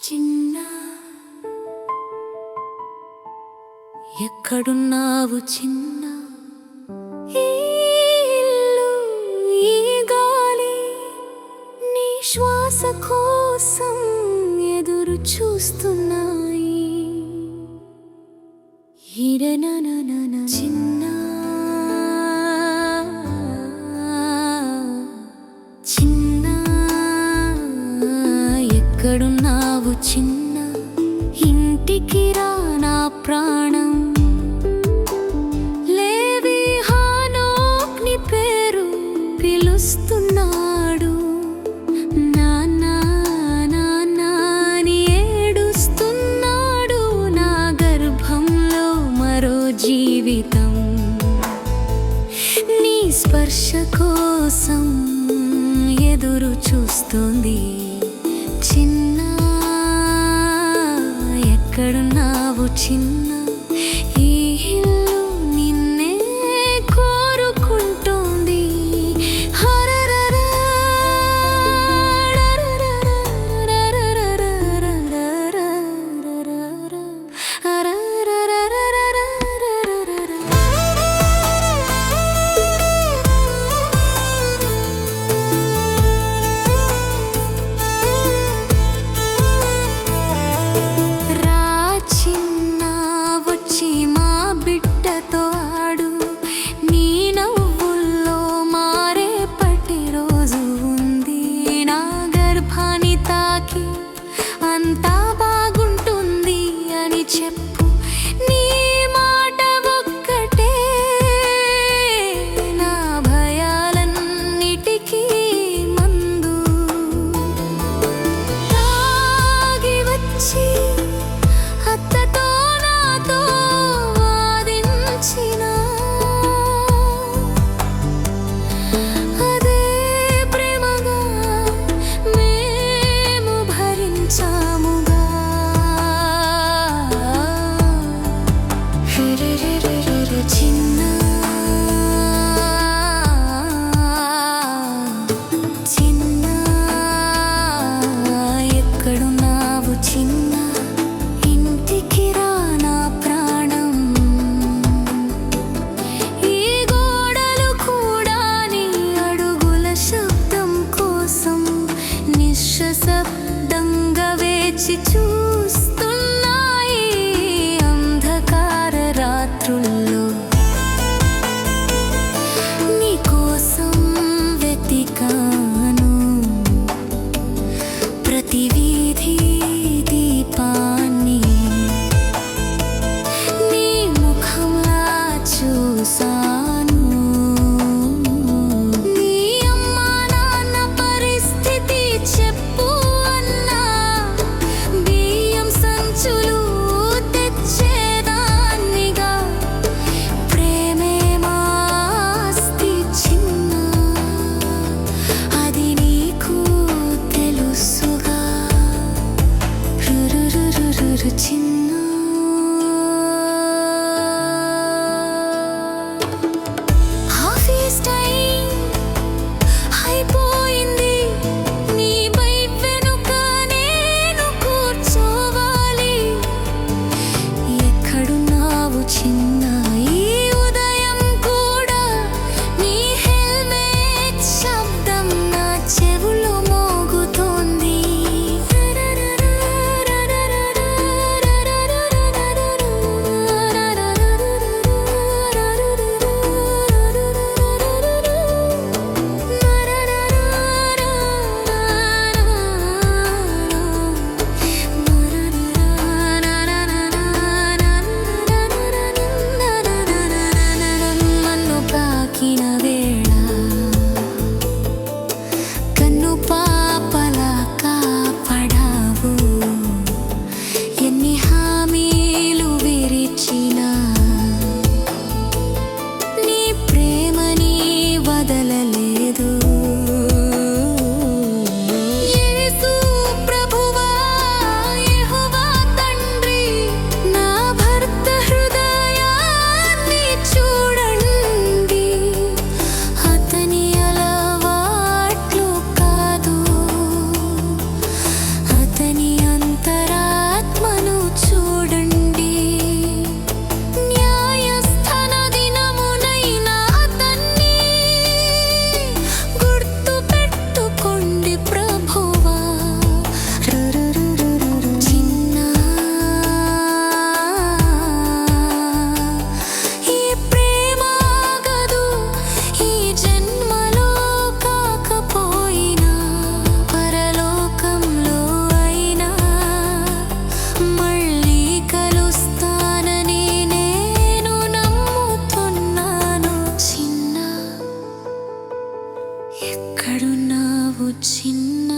చిన్న ఎక్కడున్నావు చిన్న ఈ ఇల్లు ఈ గాలి నీ శ్వాస కోసం ఎదురు చూస్తున్నాయి హిరనననన చిన్న చిన్న ఎక్కడున్నావు చిన్న ఇంటికి రా నా ప్రాణం లేవి హానోక్ నీ పేరు పిలుస్తున్నాడు నాన్నా నాన్నా అని ఏడుస్తున్నాడు నా గర్భంలో మరో జీవితం నీ స్పర్శ కోసం ఎదురు చూస్తోంది చిన్న ఎక్కడున్నావు చిన్న ఈ ఇల్లు నిన్నే కోరుకుంటోంది అంతా బాగుంటుంది అని చెప్పు నీ మాట ఒక్కటే నా భయాలన్నిటికీ మందు తాగి వచ్చి అత్తతో నాతో వాదించిన అదే ప్రేమగా మేము భరించాముగా చిన్న చిన్న ఎక్కడున్నావు చిన్న ఇంటికి రా నా ప్రాణం ఈ గోడలు కూడా నీ అడుగుల శబ్దం కోసం నిశ్శబ్దంగా వేచి చూస్తున్నాయి అంధకార రాత్రుల్లో నీ కోసం వెతికాను ప్రతి వీధి దీపాన్ని నీ ముఖంలా చూసాను నీ అమ్మా నాన్న పరిస్థితి చెప్పు అన్నా జన్మలో కాకపోయినా పరలోకంలో అయినా మళ్ళీ కలుస్తానని నేను నమ్ముతున్నాను. చిన్న ఎక్కడున్నావు చిన్న?